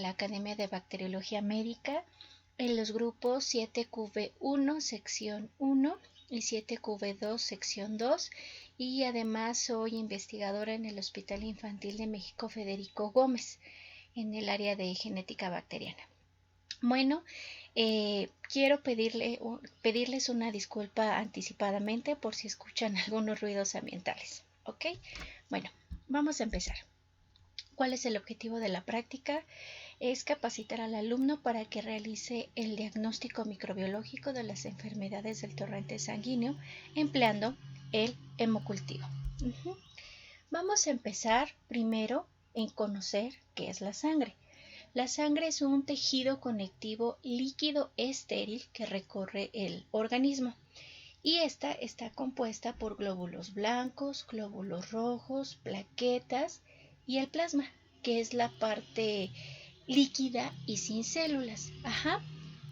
la Academia de Bacteriología Médica en los grupos 7QV1 sección 1 y 7QV2 sección 2, y además soy investigadora en el Hospital Infantil de México Federico Gómez en el área de genética bacteriana. Bueno, quiero pedirles una disculpa anticipadamente por si escuchan algunos ruidos ambientales, ¿ok? Bueno, vamos a empezar. ¿Cuál es el objetivo de la práctica? Es capacitar al alumno para que realice el diagnóstico microbiológico de las enfermedades del torrente sanguíneo empleando el hemocultivo. Vamos a empezar primero en conocer qué es la sangre. La sangre es un tejido conectivo líquido estéril que recorre el organismo y esta está compuesta por glóbulos blancos, glóbulos rojos, plaquetas y el plasma, que es la parte líquida y sin células.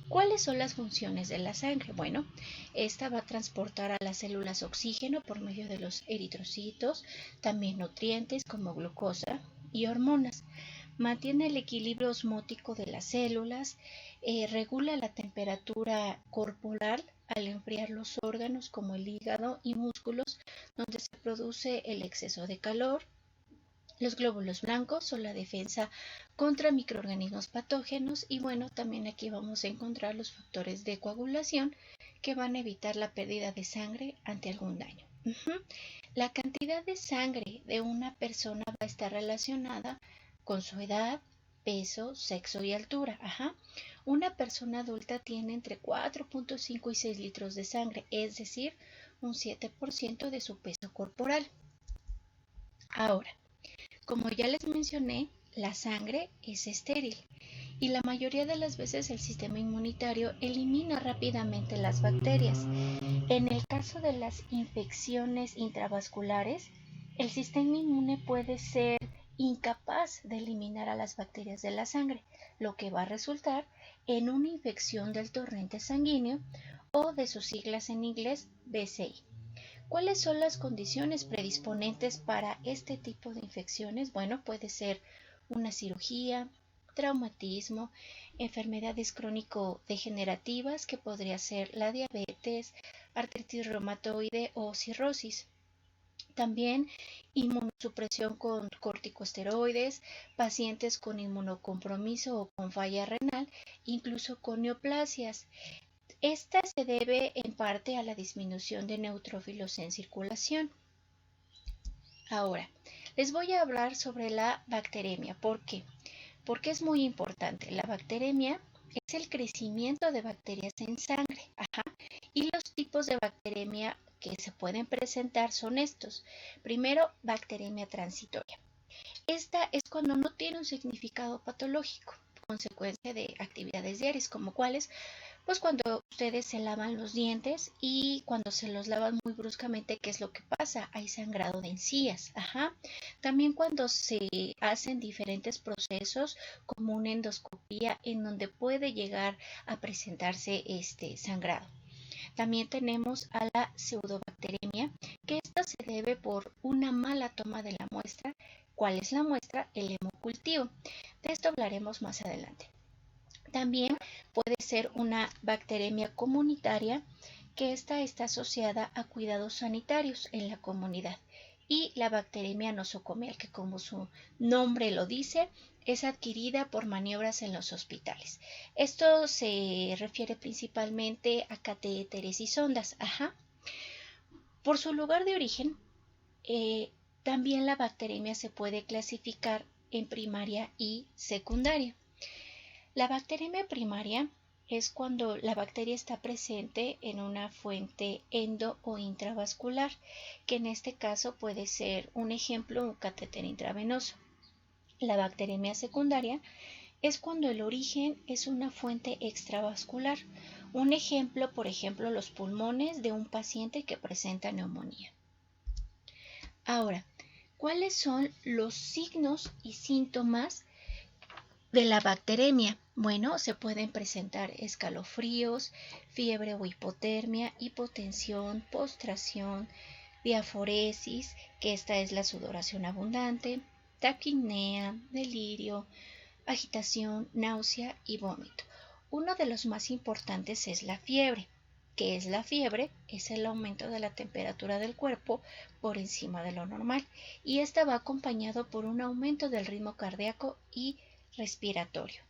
¿Cuáles son las funciones de la sangre? Bueno, esta va a transportar a las células oxígeno por medio de los eritrocitos, también nutrientes como glucosa y hormonas. Mantiene el equilibrio osmótico de las células, regula la temperatura corporal al enfriar los órganos como el hígado y músculos, donde se produce el exceso de calor. Los glóbulos blancos son la defensa contra microorganismos patógenos y bueno, también aquí vamos a encontrar los factores de coagulación que van a evitar la pérdida de sangre ante algún daño. La cantidad de sangre de una persona va a estar relacionada con su edad, peso, sexo y altura. Una persona adulta tiene entre 4.5 y 6 litros de sangre, es decir, un 7% de su peso corporal. Ahora, como ya les mencioné, la sangre es estéril y la mayoría de las veces el sistema inmunitario elimina rápidamente las bacterias. En el caso de las infecciones intravasculares, el sistema inmune puede ser incapaz de eliminar a las bacterias de la sangre, lo que va a resultar en una infección del torrente sanguíneo o de sus siglas en inglés BCI. ¿Cuáles son las condiciones predisponentes para este tipo de infecciones? Bueno, puede ser una cirugía, traumatismo, enfermedades crónico-degenerativas que podría ser la diabetes, artritis reumatoide o cirrosis. También inmunosupresión con corticosteroides, pacientes con inmunocompromiso o con falla renal, incluso con neoplasias. Esta se debe en parte a la disminución de neutrófilos en circulación. Ahora, les voy a hablar sobre la bacteremia. ¿Por qué? Porque es muy importante. La bacteremia es el crecimiento de bacterias en sangre. Y los tipos de bacteremia que se pueden presentar son estos. Primero, bacteremia transitoria. Esta es cuando no tiene un significado patológico, consecuencia de actividades diarias, como cuáles, pues cuando ustedes se lavan los dientes y cuando se los lavan muy bruscamente, ¿qué es lo que pasa? Hay sangrado de encías. También cuando se hacen diferentes procesos como una endoscopía en donde puede llegar a presentarse este sangrado. También tenemos a la pseudobacteremia, que esta se debe por una mala toma de la muestra. ¿Cuál es la muestra? El hemocultivo. De esto hablaremos más adelante. También puede ser una bacteremia comunitaria, que esta está asociada a cuidados sanitarios en la comunidad. Y la bacteremia nosocomial, que como su nombre lo dice, es adquirida por maniobras en los hospitales. Esto se refiere principalmente a catéteres y sondas. Por su lugar de origen, también la bacteremia se puede clasificar en primaria y secundaria. La bacteremia primaria es cuando la bacteria está presente en una fuente endo o intravascular, que en este caso puede ser un ejemplo, un catéter intravenoso. La bacteremia secundaria es cuando el origen es una fuente extravascular. Un ejemplo, por ejemplo, los pulmones de un paciente que presenta neumonía. Ahora, ¿cuáles son los signos y síntomas de la bacteremia? Bueno, se pueden presentar escalofríos, fiebre o hipotermia, hipotensión, postración, diaforesis, que esta es la sudoración abundante, taquipnea, delirio, agitación, náusea y vómito. Uno de los más importantes es la fiebre. ¿Qué es la fiebre? Es el aumento de la temperatura del cuerpo por encima de lo normal, y esta va acompañado por un aumento del ritmo cardíaco y respiratorio.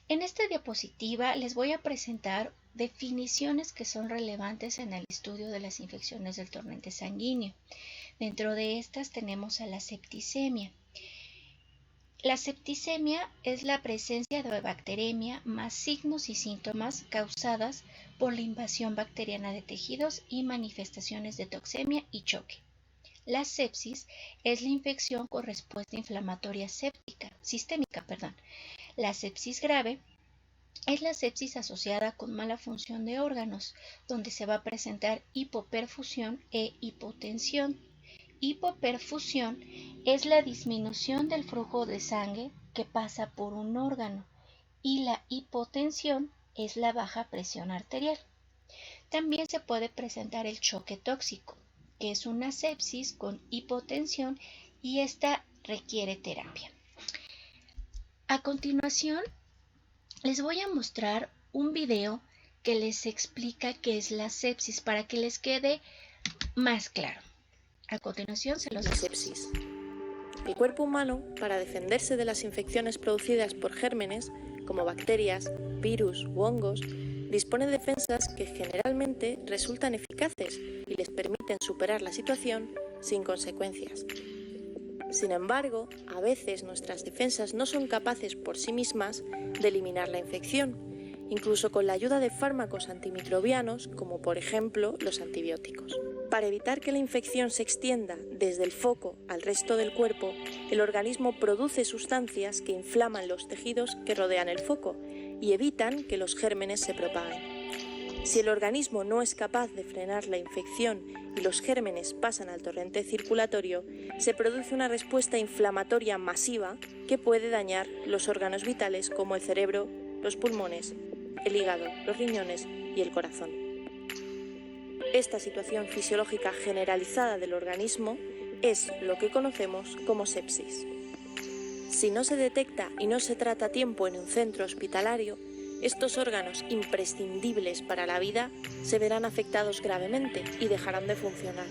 En esta diapositiva les voy a presentar definiciones que son relevantes en el estudio de las infecciones del torrente sanguíneo. Dentro de estas tenemos a la septicemia. La septicemia es la presencia de bacteremia más signos y síntomas causadas por la invasión bacteriana de tejidos y manifestaciones de toxemia y choque. La sepsis es la infección con respuesta inflamatoria sistémica. La sepsis grave es la sepsis asociada con mala función de órganos, donde se va a presentar hipoperfusión e hipotensión. Hipoperfusión es la disminución del flujo de sangre que pasa por un órgano, y la hipotensión es la baja presión arterial. También se puede presentar el choque tóxico, que es una sepsis con hipotensión, y esta requiere terapia. A continuación, les voy a mostrar un video que les explica qué es la sepsis para que les quede más claro. A continuación se los La sepsis. El cuerpo humano, para defenderse de las infecciones producidas por gérmenes, como bacterias, virus u hongos, dispone de defensas que generalmente resultan eficaces y les permiten superar la situación sin consecuencias. Sin embargo, a veces nuestras defensas no son capaces por sí mismas de eliminar la infección, incluso con la ayuda de fármacos antimicrobianos, como por ejemplo los antibióticos. Para evitar que la infección se extienda desde el foco al resto del cuerpo, el organismo produce sustancias que inflaman los tejidos que rodean el foco y evitan que los gérmenes se propaguen. Si el organismo no es capaz de frenar la infección y los gérmenes pasan al torrente circulatorio, se produce una respuesta inflamatoria masiva que puede dañar los órganos vitales como el cerebro, los pulmones, el hígado, los riñones y el corazón. Esta situación fisiológica generalizada del organismo es lo que conocemos como sepsis. Si no se detecta y no se trata a tiempo en un centro hospitalario, estos órganos imprescindibles para la vida se verán afectados gravemente y dejarán de funcionar.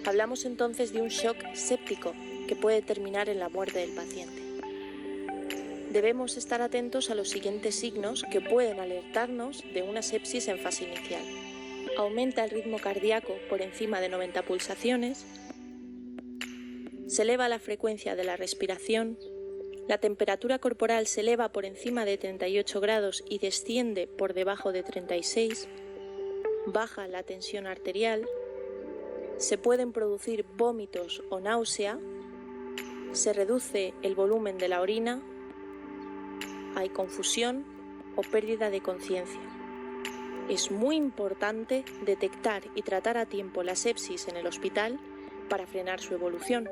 Hablamos entonces de un shock séptico que puede terminar en la muerte del paciente. Debemos estar atentos a los siguientes signos que pueden alertarnos de una sepsis en fase inicial. Aumenta el ritmo cardíaco por encima de 90 pulsaciones, se eleva la frecuencia de la respiración, la temperatura corporal se eleva por encima de 38 grados y desciende por debajo de 36, baja la tensión arterial, se pueden producir vómitos o náusea, se reduce el volumen de la orina, hay confusión o pérdida de conciencia. Es muy importante detectar y tratar a tiempo la sepsis en el hospital para frenar su evolución.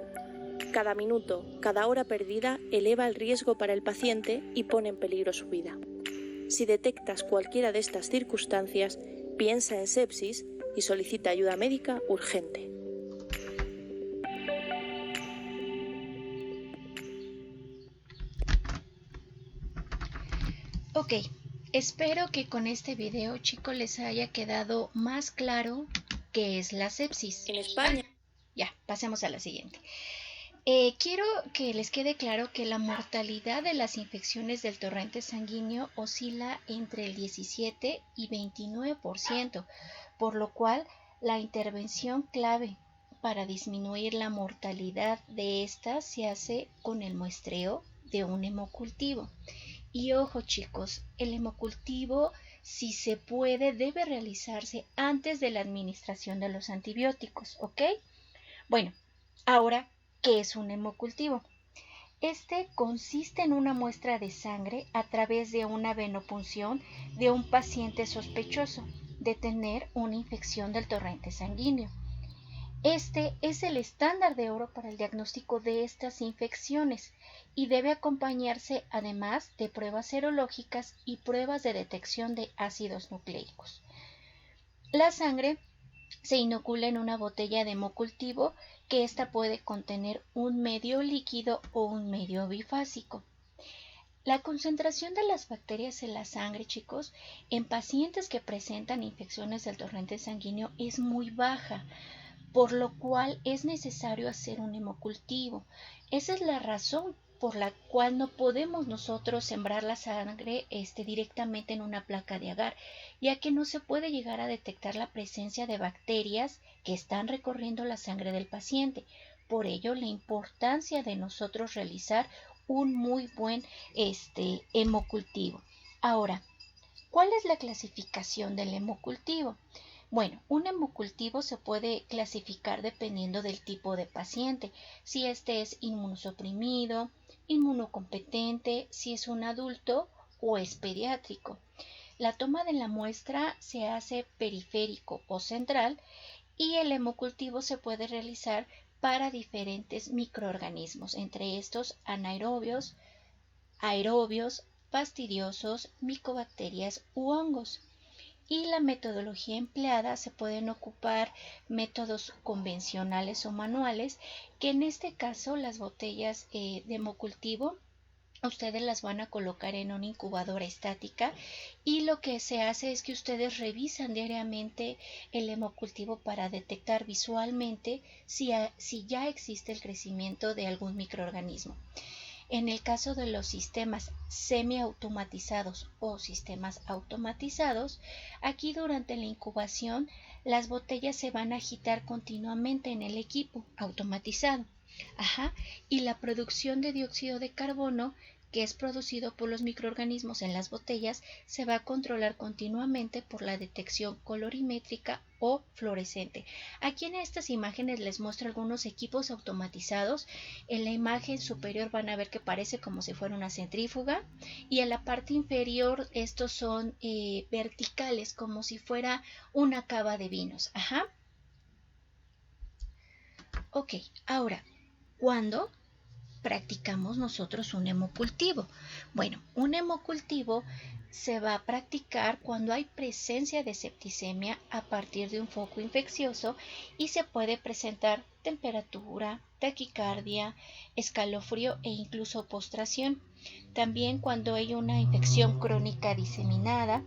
Cada minuto, cada hora perdida eleva el riesgo para el paciente y pone en peligro su vida. Si detectas cualquiera de estas circunstancias, piensa en sepsis y solicita ayuda médica urgente. Ok, espero que con este video, chicos, les haya quedado más claro qué es la sepsis. En España. Ya, pasemos a la siguiente. Quiero que les quede claro que la mortalidad de las infecciones del torrente sanguíneo oscila entre el 17 y 29%, por lo cual la intervención clave para disminuir la mortalidad de estas se hace con el muestreo de un hemocultivo. Y ojo, chicos, el hemocultivo, si se puede, debe realizarse antes de la administración de los antibióticos, ¿ok? Bueno, ahora, ¿qué es un hemocultivo? Este consiste en una muestra de sangre a través de una venopunción de un paciente sospechoso de tener una infección del torrente sanguíneo. Este es el estándar de oro para el diagnóstico de estas infecciones y debe acompañarse además de pruebas serológicas y pruebas de detección de ácidos nucleicos. La sangre se inocula en una botella de hemocultivo, que ésta puede contener un medio líquido o un medio bifásico. La concentración de las bacterias en la sangre, chicos, en pacientes que presentan infecciones del torrente sanguíneo es muy baja, por lo cual es necesario hacer un hemocultivo. Esa es la razón por la cual no podemos nosotros sembrar la sangre directamente en una placa de agar, ya que no se puede llegar a detectar la presencia de bacterias que están recorriendo la sangre del paciente. Por ello, la importancia de nosotros realizar un muy buen hemocultivo. Ahora, ¿cuál es la clasificación del hemocultivo? Bueno, un hemocultivo se puede clasificar dependiendo del tipo de paciente, si este es inmunosuprimido, inmunocompetente, si es un adulto o es pediátrico. La toma de la muestra se hace periférico o central y el hemocultivo se puede realizar para diferentes microorganismos, entre estos anaerobios, aerobios, fastidiosos, micobacterias u hongos. Y la metodología empleada se pueden ocupar métodos convencionales o manuales, que en este caso las botellas de hemocultivo ustedes las van a colocar en una incubadora estática y lo que se hace es que ustedes revisan diariamente el hemocultivo para detectar visualmente si ya existe el crecimiento de algún microorganismo. En el caso de los sistemas semiautomatizados o sistemas automatizados, aquí durante la incubación las botellas se van a agitar continuamente en el equipo automatizado. Y la producción de dióxido de carbono, que es producido por los microorganismos en las botellas, se va a controlar continuamente por la detección colorimétrica o fluorescente. Aquí en estas imágenes les muestro algunos equipos automatizados. En la imagen superior van a ver que parece como si fuera una centrífuga, y en la parte inferior estos son verticales, como si fuera una cava de vinos. Ok, ahora, ¿cuándo practicamos nosotros un hemocultivo? Bueno, un hemocultivo se va a practicar cuando hay presencia de septicemia a partir de un foco infeccioso y se puede presentar temperatura, taquicardia, escalofrío e incluso postración. También cuando hay una infección crónica diseminada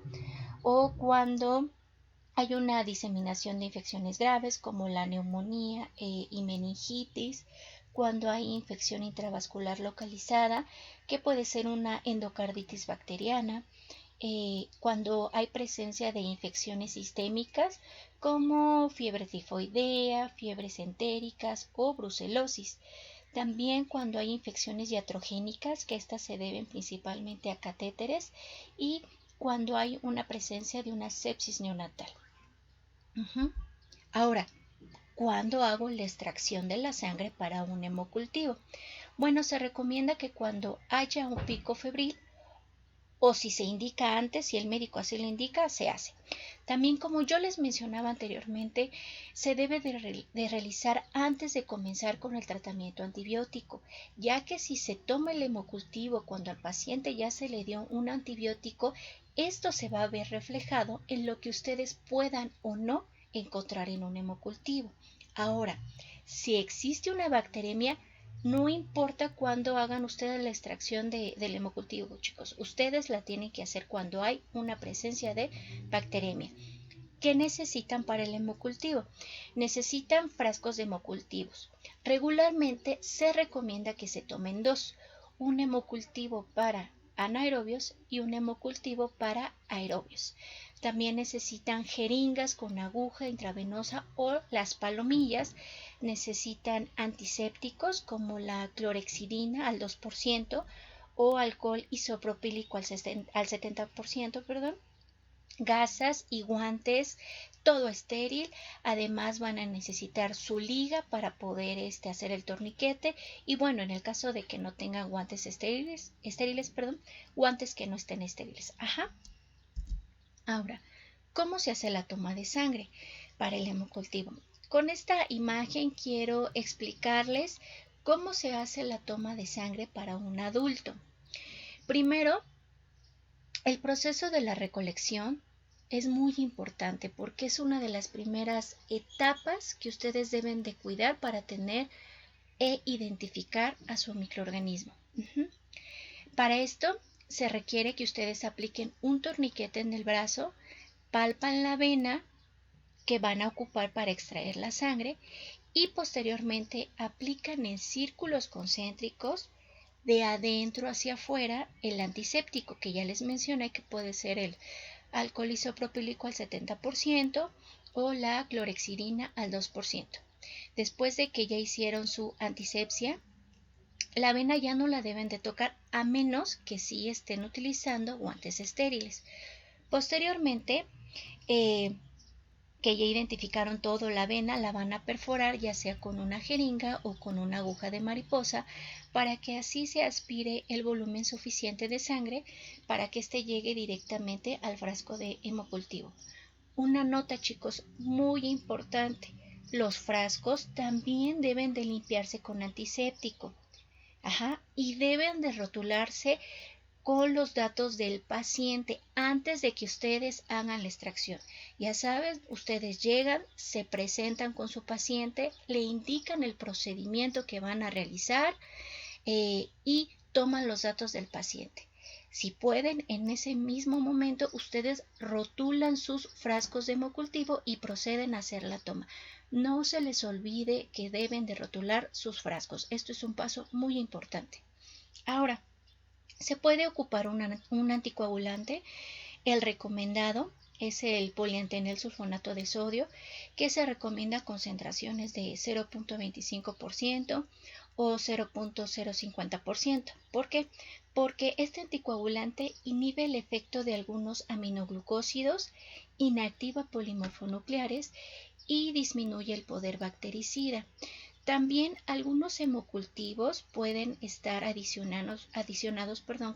o cuando hay una diseminación de infecciones graves como la neumonía y meningitis, cuando hay infección intravascular localizada, que puede ser una endocarditis bacteriana, cuando hay presencia de infecciones sistémicas como fiebre tifoidea, fiebres entéricas o brucelosis. También cuando hay infecciones iatrogénicas, que estas se deben principalmente a catéteres, y cuando hay una presencia de una sepsis neonatal. Ahora, ¿cuándo hago la extracción de la sangre para un hemocultivo? Bueno, se recomienda que cuando haya un pico febril, o si se indica antes, si el médico así lo indica, se hace. También, como yo les mencionaba anteriormente, se debe de realizar antes de comenzar con el tratamiento antibiótico, ya que si se toma el hemocultivo cuando al paciente ya se le dio un antibiótico, esto se va a ver reflejado en lo que ustedes puedan o no encontrar en un hemocultivo. Ahora, si existe una bacteremia, no importa cuándo hagan ustedes la extracción del hemocultivo, chicos. Ustedes la tienen que hacer cuando hay una presencia de bacteremia. ¿Qué necesitan para el hemocultivo? Necesitan frascos de hemocultivos. Regularmente se recomienda que se tomen dos: un hemocultivo para anaerobios y un hemocultivo para aerobios. También necesitan jeringas con aguja intravenosa o las palomillas. Necesitan antisépticos como la clorhexidina al 2% o alcohol isopropílico al 70%, gasas y guantes, todo estéril. Además van a necesitar su liga para poder hacer el torniquete, y bueno, en el caso de que no tengan guantes estériles, guantes que no estén estériles. Ahora, ¿cómo se hace la toma de sangre para el hemocultivo? Con esta imagen quiero explicarles cómo se hace la toma de sangre para un adulto. Primero, el proceso de la recolección es muy importante porque es una de las primeras etapas que ustedes deben de cuidar para tener e identificar a su microorganismo. Para esto se requiere que ustedes apliquen un torniquete en el brazo, palpan la vena que van a ocupar para extraer la sangre y posteriormente aplican en círculos concéntricos de adentro hacia afuera el antiséptico que ya les mencioné, que puede ser el alcohol isopropílico al 70% o la clorhexidina al 2%. Después de que ya hicieron su antisepsia, la vena ya no la deben de tocar a menos que sí estén utilizando guantes estériles. Posteriormente, que ya identificaron todo la vena, la van a perforar ya sea con una jeringa o con una aguja de mariposa para que así se aspire el volumen suficiente de sangre para que éste llegue directamente al frasco de hemocultivo. Una nota, chicos, muy importante: los frascos también deben de limpiarse con antiséptico. Y deben de rotularse con los datos del paciente antes de que ustedes hagan la extracción. Ya saben, ustedes llegan, se presentan con su paciente, le indican el procedimiento que van a realizar y toman los datos del paciente. Si pueden, en ese mismo momento ustedes rotulan sus frascos de hemocultivo y proceden a hacer la toma. No se les olvide que deben de rotular sus frascos. Esto es un paso muy importante. Ahora, se puede ocupar un anticoagulante. El recomendado es el poliantenel sulfonato de sodio, que se recomienda concentraciones de 0.25% o 0.050%. ¿Por qué? Porque este anticoagulante inhibe el efecto de algunos aminoglucósidos, inactiva polimorfonucleares y disminuye el poder bactericida. También algunos hemocultivos pueden estar adicionados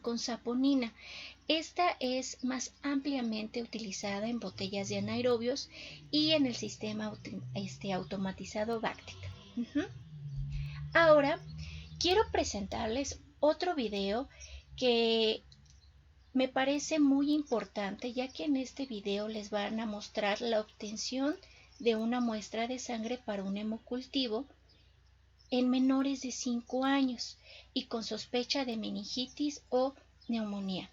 con saponina. Esta es más ampliamente utilizada en botellas de anaerobios y en el sistema automatizado Bactic. Ahora quiero presentarles otro video que me parece muy importante, ya que en este video les van a mostrar la obtención de una muestra de sangre para un hemocultivo en menores de 5 años y con sospecha de meningitis o neumonía.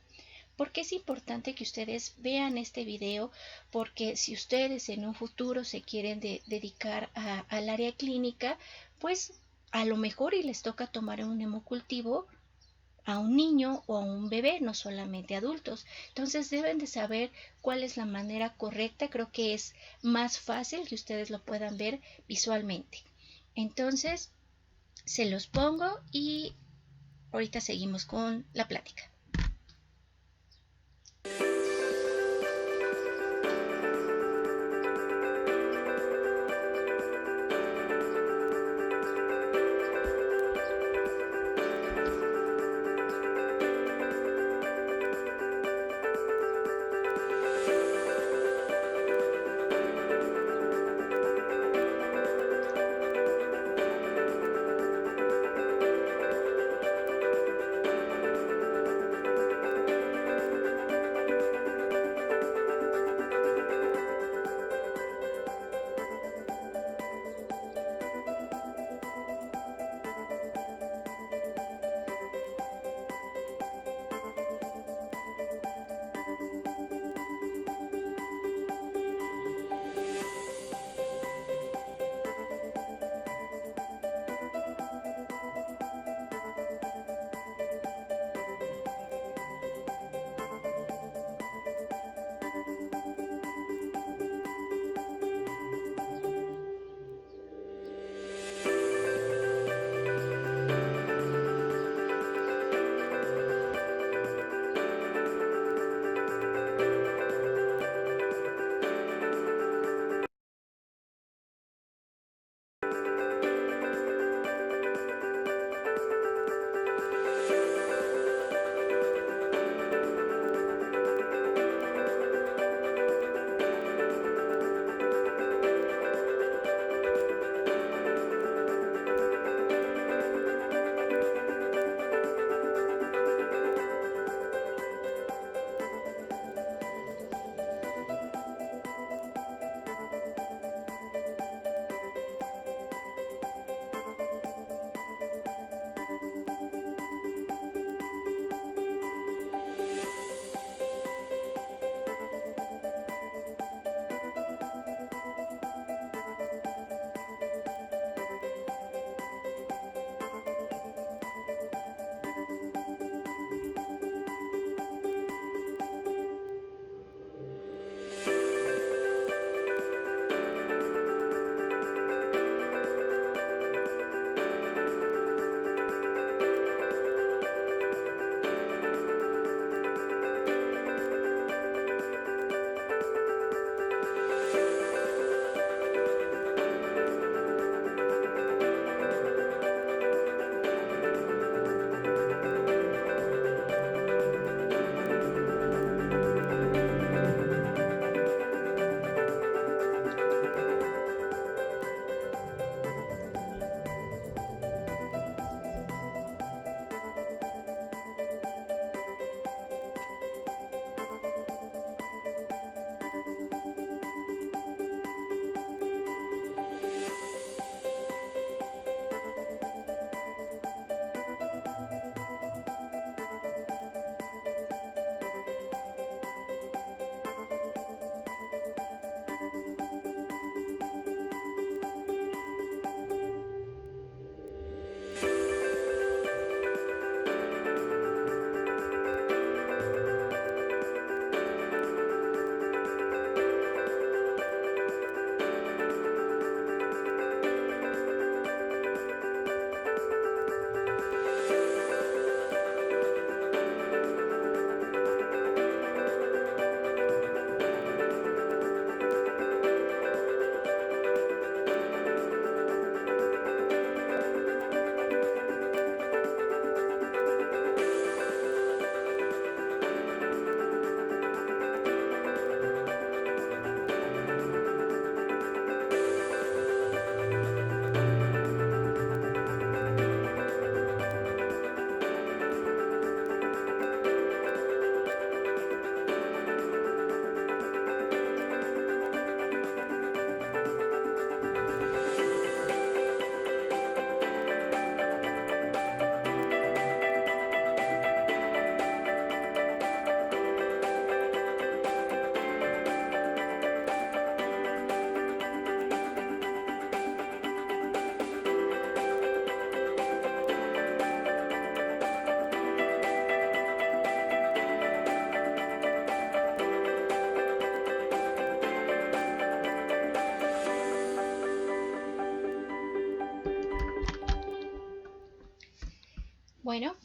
¿Por qué es importante que ustedes vean este video? Porque si ustedes en un futuro se quieren dedicar al área clínica, pues a lo mejor y les toca tomar un hemocultivo a un niño o a un bebé, no solamente adultos. Entonces deben de saber cuál es la manera correcta. Creo que es más fácil que ustedes lo puedan ver visualmente. Entonces, se los pongo y ahorita seguimos con la plática. Bueno,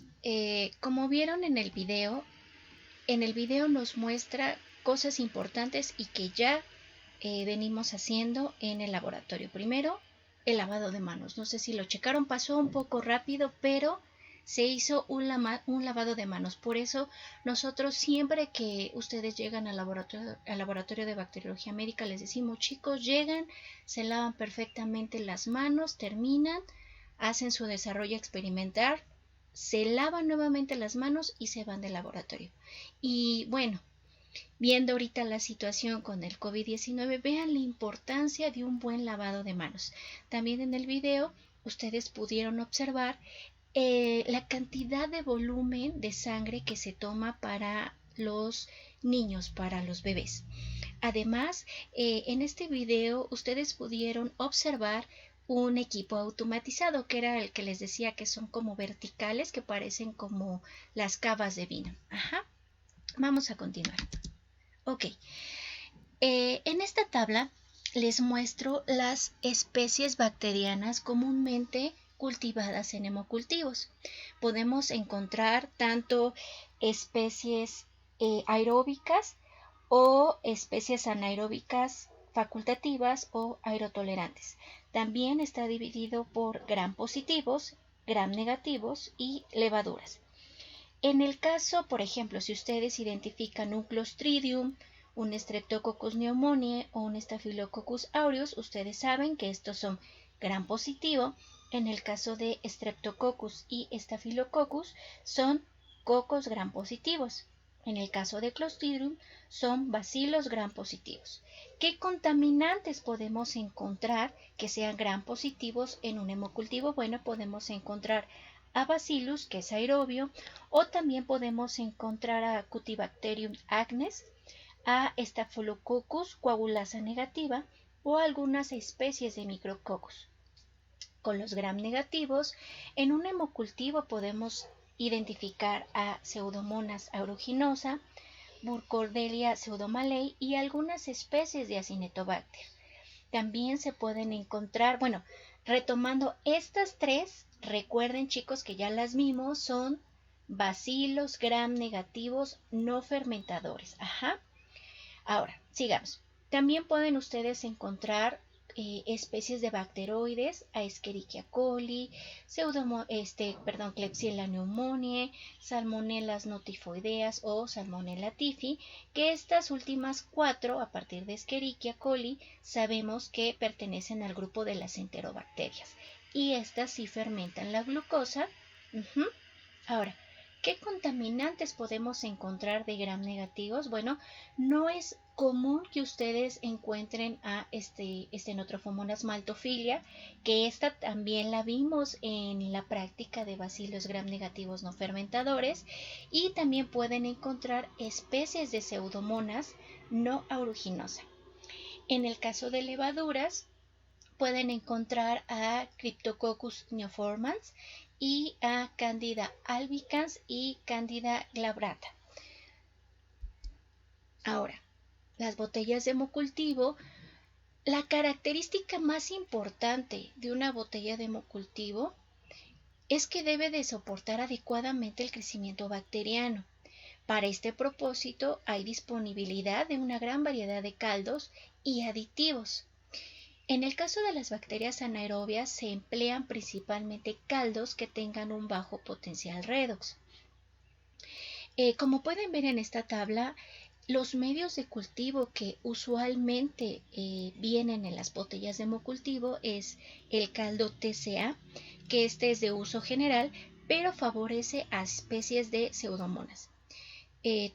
como vieron en el video nos muestra cosas importantes y que ya venimos haciendo en el laboratorio. Primero, el lavado de manos. No sé si lo checaron, pasó un poco rápido, pero se hizo un lavado de manos. Por eso nosotros siempre que ustedes llegan al laboratorio de bacteriología médica les decimos, chicos, llegan, se lavan perfectamente las manos, terminan, hacen su desarrollo experimental, se lavan nuevamente las manos y se van del laboratorio. Y bueno, viendo ahorita la situación con el COVID-19, vean la importancia de un buen lavado de manos. También en el video ustedes pudieron observar la cantidad de volumen de sangre que se toma para los niños, para los bebés. Además, en este video ustedes pudieron observar un equipo automatizado, que era el que les decía que son como verticales, que parecen como las cavas de vino. Ajá. Vamos a continuar. Ok. En esta tabla les muestro las especies bacterianas comúnmente cultivadas en hemocultivos. Podemos encontrar tanto especies aeróbicas o especies anaeróbicas facultativas o aerotolerantes. También está dividido por gram positivos, gram negativos y levaduras. En el caso, por ejemplo, si ustedes identifican un Clostridium, un Streptococcus pneumoniae o un Staphylococcus aureus, ustedes saben que estos son gram positivo. En el caso de Streptococcus y Staphylococcus son cocos gram positivos. En el caso de Clostridium son bacilos gram positivos. ¿Qué contaminantes podemos encontrar que sean gram positivos en un hemocultivo? Bueno, podemos encontrar a Bacillus, que es aerobio, o también podemos encontrar a Cutibacterium acnes, a Staphylococcus coagulasa negativa o algunas especies de micrococcus. Con los gram negativos, en un hemocultivo podemos identificar a Pseudomonas aeruginosa, Burkholderia pseudomallei y algunas especies de Acinetobacter. También se pueden encontrar, bueno, retomando estas tres, recuerden chicos que ya las vimos, son bacilos gram negativos no fermentadores. Ajá. Ahora, sigamos. También pueden ustedes encontrar especies de bacteroides, a Escherichia coli, Klebsiella pneumoniae, Salmonellas notifoideas o Salmonella typhi, que estas últimas cuatro, a partir de Escherichia coli, sabemos que pertenecen al grupo de las enterobacterias y estas sí fermentan la glucosa. Ahora, ¿qué contaminantes podemos encontrar de gram negativos? Bueno, no es común que ustedes encuentren a Stenotrophomonas maltophilia, que esta también la vimos en la práctica de bacilos gram negativos no fermentadores, y también pueden encontrar especies de Pseudomonas no aeruginosa. En el caso de levaduras, pueden encontrar a Cryptococcus neoformans y a Candida albicans y Candida glabrata. Ahora, las botellas de hemocultivo, la característica más importante de una botella de hemocultivo es que debe de soportar adecuadamente el crecimiento bacteriano. Para este propósito hay disponibilidad de una gran variedad de caldos y aditivos. En el caso de las bacterias anaerobias se emplean principalmente caldos que tengan un bajo potencial redox. Como pueden ver en esta tabla, los medios de cultivo que usualmente vienen en las botellas de hemocultivo es el caldo TCA, que este es de uso general, pero favorece a especies de Pseudomonas.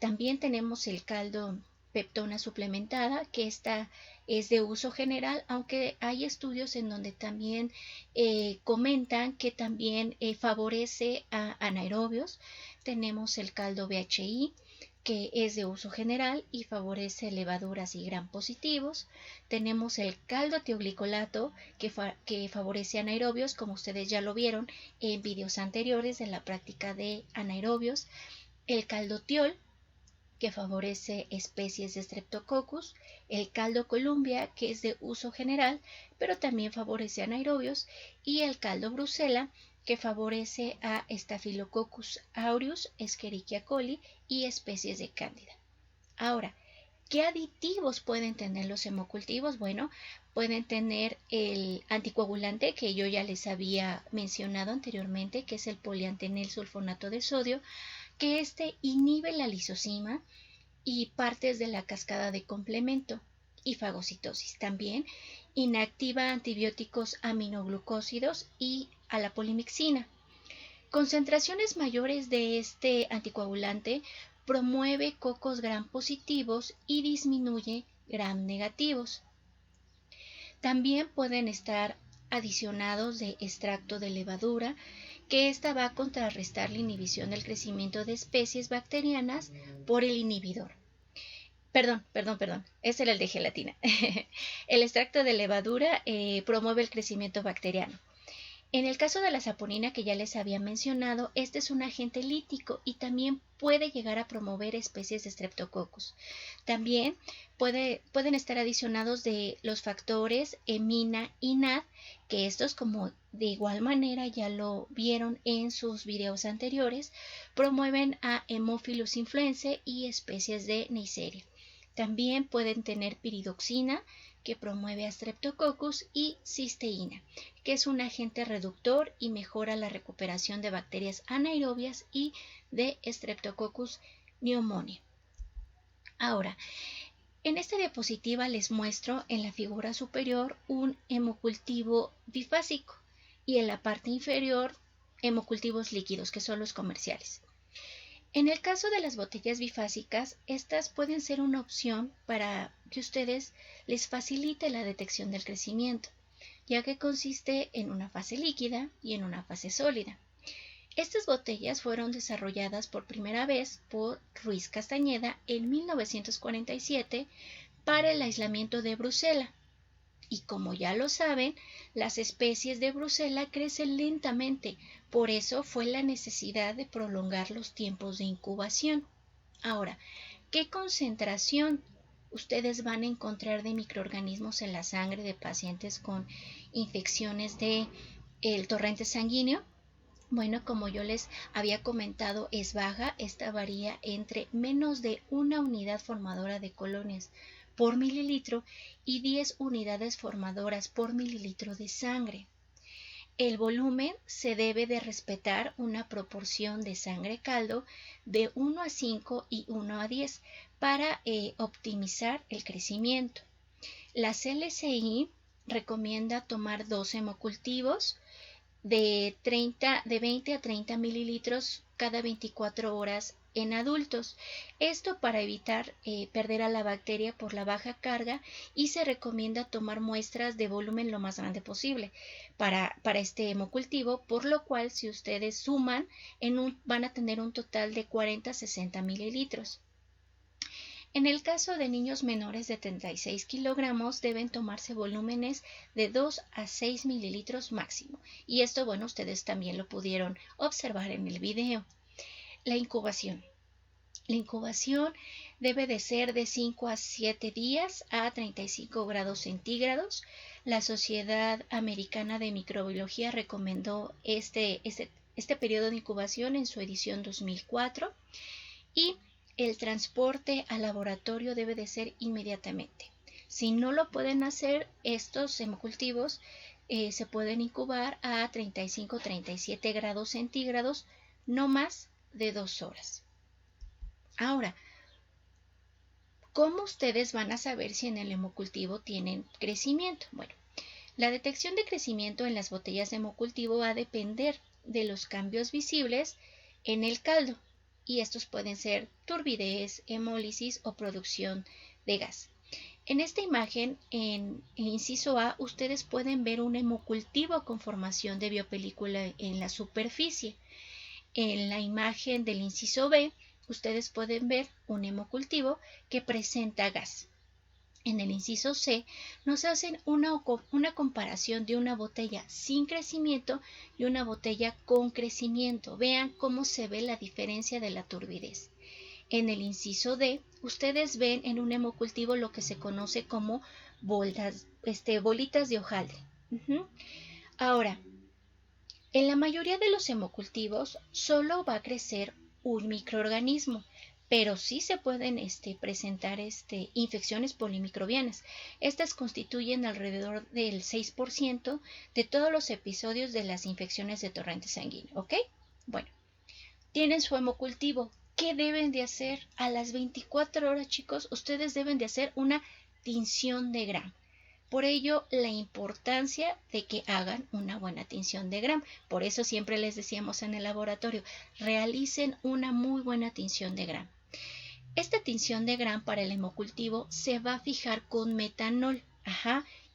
También tenemos el caldo peptona suplementada, que esta es de uso general, aunque hay estudios en donde también comentan que también favorece a anaerobios. Tenemos el caldo BHI, que es de uso general y favorece levaduras y gram positivos. Tenemos el caldo tioglicolato, que favorece anaerobios, como ustedes ya lo vieron en videos anteriores de la práctica de anaerobios. El caldo tiol, que favorece especies de Streptococcus, el caldo Columbia, que es de uso general, pero también favorece anaerobios, y el caldo Brucella, que favorece a Staphylococcus aureus, Escherichia coli y especies de Cándida. Ahora, ¿qué aditivos pueden tener los hemocultivos? Bueno, pueden tener el anticoagulante que yo ya les había mencionado anteriormente, que es el poliantenil sulfonato de sodio, que inhibe la lisozima y partes de la cascada de complemento y fagocitosis. También inactiva antibióticos aminoglucósidos y a la polimixina. Concentraciones mayores de este anticoagulante promueve cocos gram positivos y disminuye gram negativos. También pueden estar adicionados de extracto de levadura, que esta va a contrarrestar la inhibición del crecimiento de especies bacterianas por el inhibidor. Perdón, ese era el de gelatina. El extracto de levadura promueve el crecimiento bacteriano. En el caso de la saponina que ya les había mencionado, este es un agente lítico y también puede llegar a promover especies de Streptococcus. También pueden estar adicionados de los factores emina y NAD, que estos, como de igual manera ya lo vieron en sus videos anteriores, promueven a Haemophilus influenzae y especies de Neisseria. También pueden tener piridoxina, que promueve a Streptococcus, y cisteína, que es un agente reductor y mejora la recuperación de bacterias anaerobias y de Streptococcus pneumoniae. Ahora, en esta diapositiva les muestro en la figura superior un hemocultivo bifásico y en la parte inferior hemocultivos líquidos, que son los comerciales. En el caso de las botellas bifásicas, estas pueden ser una opción para que ustedes les facilite la detección del crecimiento, ya que consiste en una fase líquida y en una fase sólida. Estas botellas fueron desarrolladas por primera vez por Ruiz Castañeda en 1947 para el aislamiento de Brucela. Y como ya lo saben, las especies de Brucela crecen lentamente, por eso fue la necesidad de prolongar los tiempos de incubación. Ahora, ¿qué concentración ustedes van a encontrar de microorganismos en la sangre de pacientes con infecciones del torrente sanguíneo? Bueno, como yo les había comentado, es baja. Esta varía entre menos de una unidad formadora de colonias por mililitro y 10 unidades formadoras por mililitro de sangre. El volumen se debe de respetar una proporción de sangre caldo de 1 a 5 y 1 a 10 para optimizar el crecimiento. La CLCI recomienda tomar 2 hemocultivos de 20 a 30 mililitros cada 24 horas en adultos. Esto para evitar perder a la bacteria por la baja carga, y se recomienda tomar muestras de volumen lo más grande posible para este hemocultivo, por lo cual si ustedes suman van a tener un total de 40 a 60 mililitros. En el caso de niños menores de 36 kilogramos deben tomarse volúmenes de 2 a 6 mililitros máximo, y esto, bueno, ustedes también lo pudieron observar en el video. La incubación. La incubación debe de ser de 5 a 7 días a 35 grados centígrados. La Sociedad Americana de Microbiología recomendó este periodo de incubación en su edición 2004, y el transporte al laboratorio debe de ser inmediatamente. Si no lo pueden hacer, estos hemocultivos se pueden incubar a 35-37 grados centígrados, no más de 2 horas. Ahora, ¿cómo ustedes van a saber si en el hemocultivo tienen crecimiento? Bueno, la detección de crecimiento en las botellas de hemocultivo va a depender de los cambios visibles en el caldo, y estos pueden ser turbidez, hemólisis o producción de gas. En esta imagen, en el inciso A, ustedes pueden ver un hemocultivo con formación de biopelícula en la superficie. En la imagen del inciso B, ustedes pueden ver un hemocultivo que presenta gas. En el inciso C nos hacen una comparación de una botella sin crecimiento y una botella con crecimiento. Vean cómo se ve la diferencia de la turbidez. En el inciso D, ustedes ven en un hemocultivo lo que se conoce como bolitas de hojaldre. Ahora, En la mayoría de los hemocultivos solo va a crecer un microorganismo, pero sí se pueden presentar infecciones polimicrobianas. Estas constituyen alrededor del 6% de todos los episodios de las infecciones de torrente sanguíneo, ¿ok? Bueno, tienen su hemocultivo. ¿Qué deben de hacer? A las 24 horas, chicos, ustedes deben de hacer una tinción de Gram. Por ello, la importancia de que hagan una buena tinción de Gram. Por eso siempre les decíamos en el laboratorio, realicen una muy buena tinción de Gram. Esta tinción de Gram para el hemocultivo se va a fijar con metanol.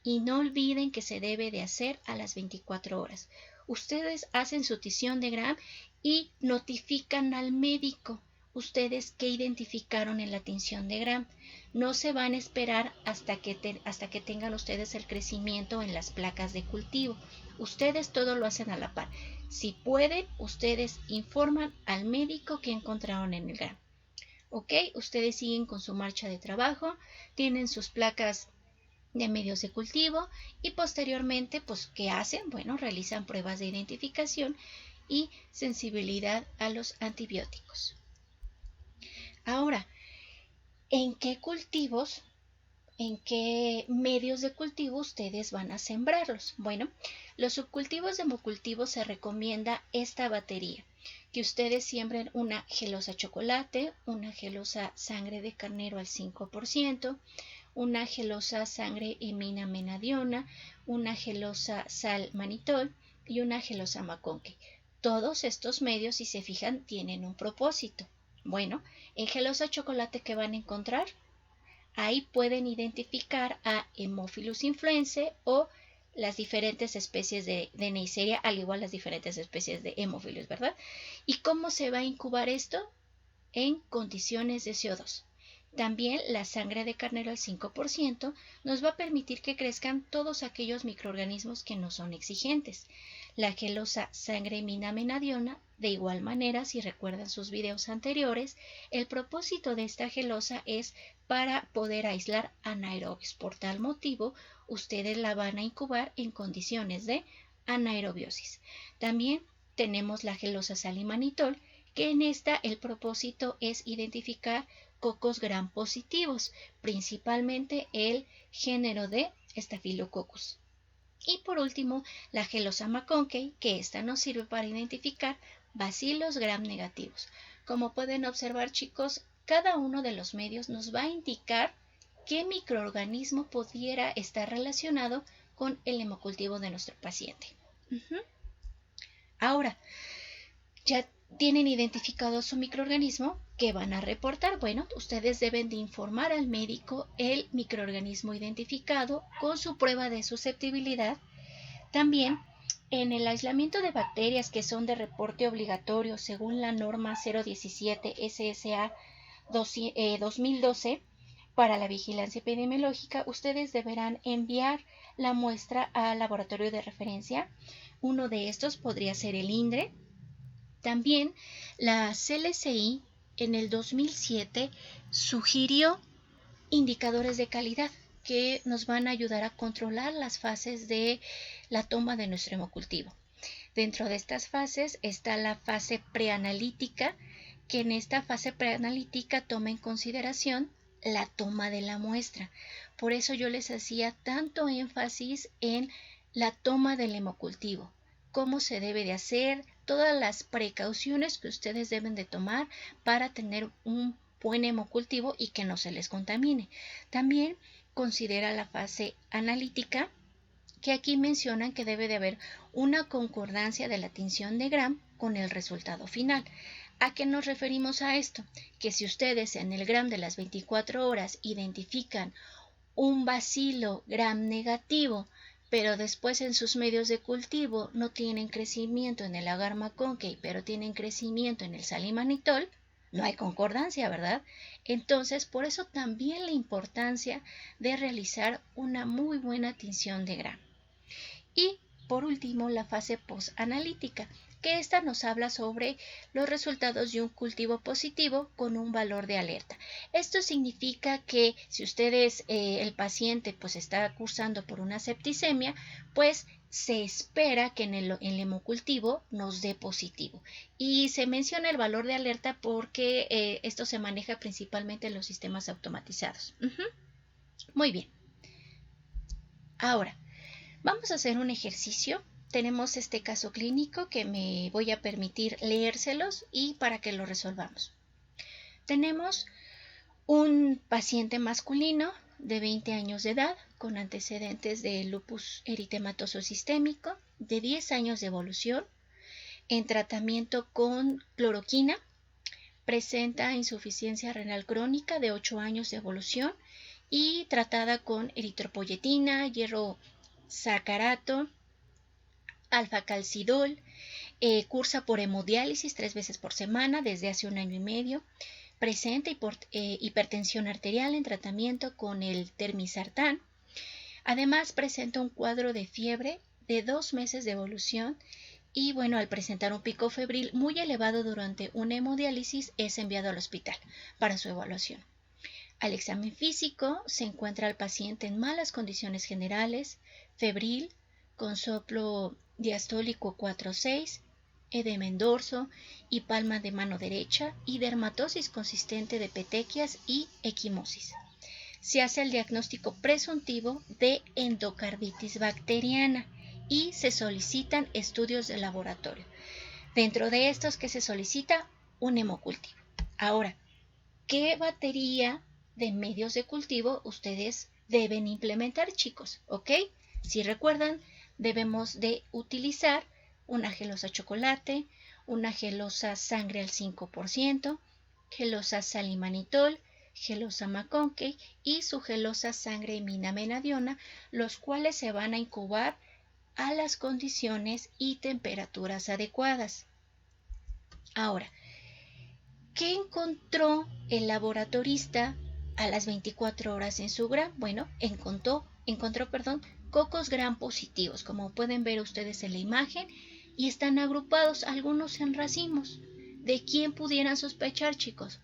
Y no olviden que se debe de hacer a las 24 horas. Ustedes hacen su tinción de Gram y notifican al médico ustedes qué identificaron en la tinción de Gram. No se van a esperar hasta que tengan ustedes el crecimiento en las placas de cultivo. Ustedes todo lo hacen a la par. Si pueden, ustedes informan al médico qué encontraron en el Gram. ¿Ok? Ustedes siguen con su marcha de trabajo, tienen sus placas de medios de cultivo y posteriormente, pues, ¿qué hacen? Bueno, realizan pruebas de identificación y sensibilidad a los antibióticos. Ahora, ¿en qué cultivos, en qué medios de cultivo ustedes van a sembrarlos? Bueno, los subcultivos de hemocultivo se recomienda esta batería, que ustedes siembren una gelosa chocolate, una gelosa sangre de carnero al 5%, una gelosa sangre hemina menadiona, una gelosa sal manitol y una gelosa McConkey. Todos estos medios, si se fijan, tienen un propósito. Bueno, en gelosa chocolate, ¿qué van a encontrar? Ahí pueden identificar a Haemophilus influenzae o las diferentes especies de Neisseria, al igual las diferentes especies de Haemophilus, ¿verdad? ¿Y cómo se va a incubar esto? En condiciones de CO2. También la sangre de carnero al 5% nos va a permitir que crezcan todos aquellos microorganismos que no son exigentes. La gelosa sangre hemina menadiona, de igual manera, si recuerdan sus videos anteriores, el propósito de esta gelosa es para poder aislar anaerobios. Por tal motivo, ustedes la van a incubar en condiciones de anaerobiosis. También tenemos la gelosa salimanitol, que en esta el propósito es identificar cocos gram positivos, principalmente el género de Staphylococcus. Y por último, la gelosa McConkey, que esta nos sirve para identificar bacilos gram negativos. Como pueden observar, chicos, cada uno de los medios nos va a indicar qué microorganismo pudiera estar relacionado con el hemocultivo de nuestro paciente. Ahora, ya tienen identificado su microorganismo, ¿qué van a reportar? Bueno, ustedes deben de informar al médico el microorganismo identificado con su prueba de susceptibilidad. También, en el aislamiento de bacterias que son de reporte obligatorio según la norma 017 SSA 2012 para la vigilancia epidemiológica, ustedes deberán enviar la muestra al laboratorio de referencia. Uno de estos podría ser el INDRE. También la CLCI en el 2007 sugirió indicadores de calidad que nos van a ayudar a controlar las fases de la toma de nuestro hemocultivo. Dentro de estas fases está la fase preanalítica, que en esta fase preanalítica toma en consideración la toma de la muestra. Por eso yo les hacía tanto énfasis en la toma del hemocultivo, cómo se debe de hacer, todas las precauciones que ustedes deben de tomar para tener un buen hemocultivo y que no se les contamine. También considera la fase analítica, que aquí mencionan que debe de haber una concordancia de la tinción de Gram con el resultado final. ¿A qué nos referimos a esto? Que si ustedes en el Gram de las 24 horas identifican un bacilo Gram negativo, pero después en sus medios de cultivo no tienen crecimiento en el agar McConkey, pero tienen crecimiento en el salimanitol, no hay concordancia, ¿verdad? Entonces, por eso también la importancia de realizar una muy buena tinción de Gram. Y por último, la fase postanalítica, que esta nos habla sobre los resultados de un cultivo positivo con un valor de alerta. Esto significa que si ustedes, el paciente, pues está cursando por una septicemia, pues se espera que en el hemocultivo nos dé positivo. Y se menciona el valor de alerta porque esto se maneja principalmente en los sistemas automatizados. Muy bien. Ahora, vamos a hacer un ejercicio. Tenemos este caso clínico que me voy a permitir leérselos y para que lo resolvamos. Tenemos un paciente masculino de 20 años de edad con antecedentes de lupus eritematoso sistémico, de 10 años de evolución, en tratamiento con cloroquina, presenta insuficiencia renal crónica de 8 años de evolución y tratada con eritropoyetina, hierro sacarato, alfacalcidol, cursa por hemodiálisis 3 veces por semana desde hace 1 año y medio. Presenta hipertensión arterial en tratamiento con el termisartán. Además, presenta un cuadro de fiebre de 2 meses de evolución y, bueno, al presentar un pico febril muy elevado durante una hemodiálisis, es enviado al hospital para su evaluación. Al examen físico se encuentra al paciente en malas condiciones generales, febril, con soplo diastólico 4-6, edema en dorso y palma de mano derecha y dermatosis consistente de petequias y equimosis. Se hace el diagnóstico presuntivo de endocarditis bacteriana y se solicitan estudios de laboratorio. Dentro de estos que se solicita un hemocultivo. Ahora, ¿qué batería de medios de cultivo ustedes deben implementar, chicos? ¿Ok? Si recuerdan, debemos de utilizar una gelosa chocolate, una gelosa sangre al 5%, gelosa salimanitol, gelosa McConkey y su gelosa sangre minamenadiona, los cuales se van a incubar a las condiciones y temperaturas adecuadas. Ahora, ¿qué encontró el laboratorista a las 24 horas en su gram? Bueno, encontró cocos gram positivos, como pueden ver ustedes en la imagen, y están agrupados algunos en racimos. ¿De quién pudieran sospechar, chicos?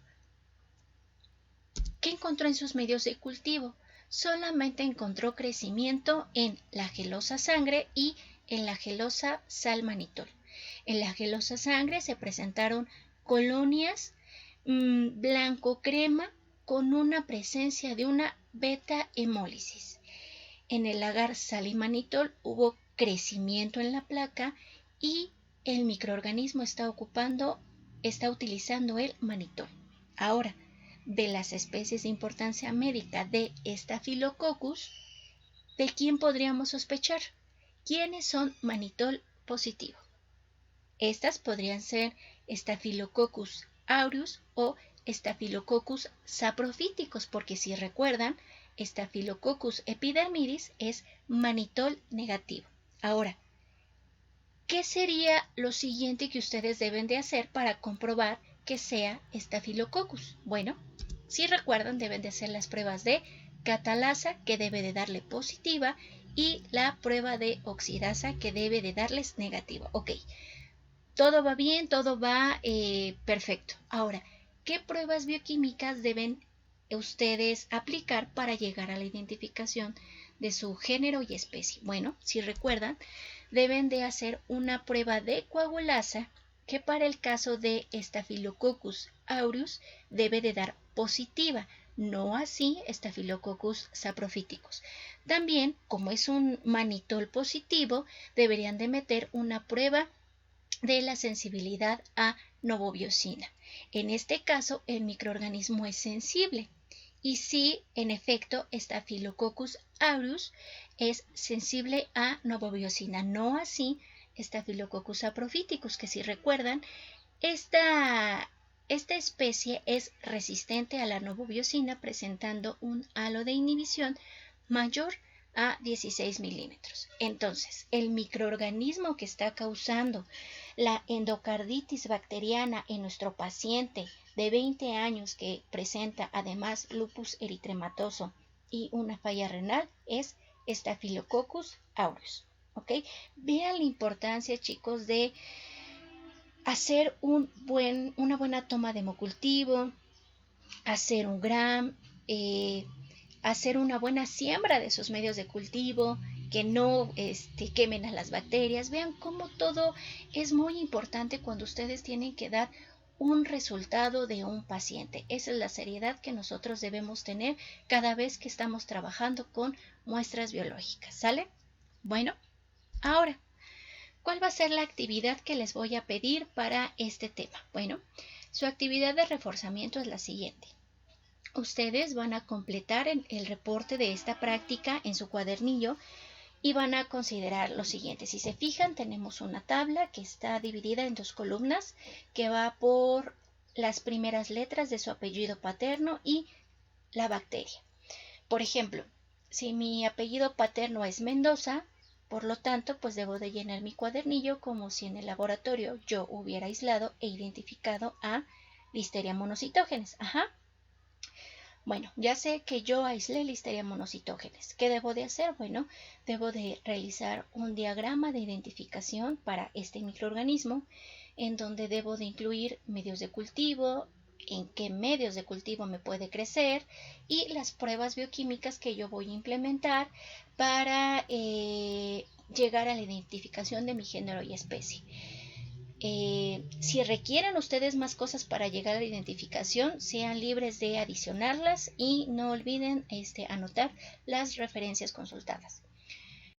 ¿Qué encontró en sus medios de cultivo? Solamente encontró crecimiento en la gelosa sangre y en la gelosa salmanitol. En la gelosa sangre se presentaron colonias blanco crema con una presencia de una beta hemólisis. En el agar salimanitol hubo crecimiento en la placa y el microorganismo está utilizando el manitol. Ahora, de las especies de importancia médica de Staphylococcus, ¿de quién podríamos sospechar? ¿Quiénes son manitol positivo? Estas podrían ser Staphylococcus aureus o Staphylococcus saprophyticus, porque si recuerdan, Staphylococcus epidermidis es manitol negativo. Ahora, ¿qué sería lo siguiente que ustedes deben de hacer para comprobar que sea Staphylococcus? Bueno, si recuerdan, deben de hacer las pruebas de catalasa, que debe de darle positiva, y la prueba de oxidasa, que debe de darles negativa. Ok, todo va bien, todo va perfecto. Ahora, ¿qué pruebas bioquímicas deben ustedes aplicar para llegar a la identificación de su género y especie? Bueno, si recuerdan, deben de hacer una prueba de coagulasa que para el caso de Staphylococcus aureus debe de dar positiva, no así Staphylococcus saprophyticus. También, como es un manitol positivo, deberían de meter una prueba de la sensibilidad a novobiosina. En este caso, el microorganismo es sensible. Y sí, en efecto, Staphylococcus aureus es sensible a novobiosina, no así Staphylococcus saprophyticus, que si recuerdan, esta especie es resistente a la novobiosina, presentando un halo de inhibición mayor a 16 milímetros. Entonces, el microorganismo que está causando la endocarditis bacteriana en nuestro paciente de 20 años que presenta además lupus eritematoso y una falla renal es Staphylococcus aureus. ¿Ok? Vean la importancia, chicos, de hacer una buena toma de hemocultivo, hacer un gram, hacer una buena siembra de sus medios de cultivo que no quemen a las bacterias. Vean cómo todo es muy importante cuando ustedes tienen que dar un resultado de un paciente. Esa es la seriedad que nosotros debemos tener cada vez que estamos trabajando con muestras biológicas, ¿sale? Bueno, ahora, ¿cuál va a ser la actividad que les voy a pedir para este tema? Bueno, su actividad de reforzamiento es la siguiente. Ustedes van a completar el reporte de esta práctica en su cuadernillo y van a considerar lo siguiente. Si se fijan, tenemos una tabla que está dividida en 2 columnas que va por las primeras letras de su apellido paterno y la bacteria. Por ejemplo, si mi apellido paterno es Mendoza, por lo tanto, pues debo de llenar mi cuadernillo como si en el laboratorio yo hubiera aislado e identificado a Listeria monocytogenes. Bueno, ya sé que yo aislé Listeria monocytogenes. ¿Qué debo de hacer? Bueno, debo de realizar un diagrama de identificación para este microorganismo, en donde debo de incluir medios de cultivo, en qué medios de cultivo me puede crecer y las pruebas bioquímicas que yo voy a implementar para llegar a la identificación de mi género y especie. Si requieren ustedes más cosas para llegar a la identificación, sean libres de adicionarlas y no olviden anotar las referencias consultadas.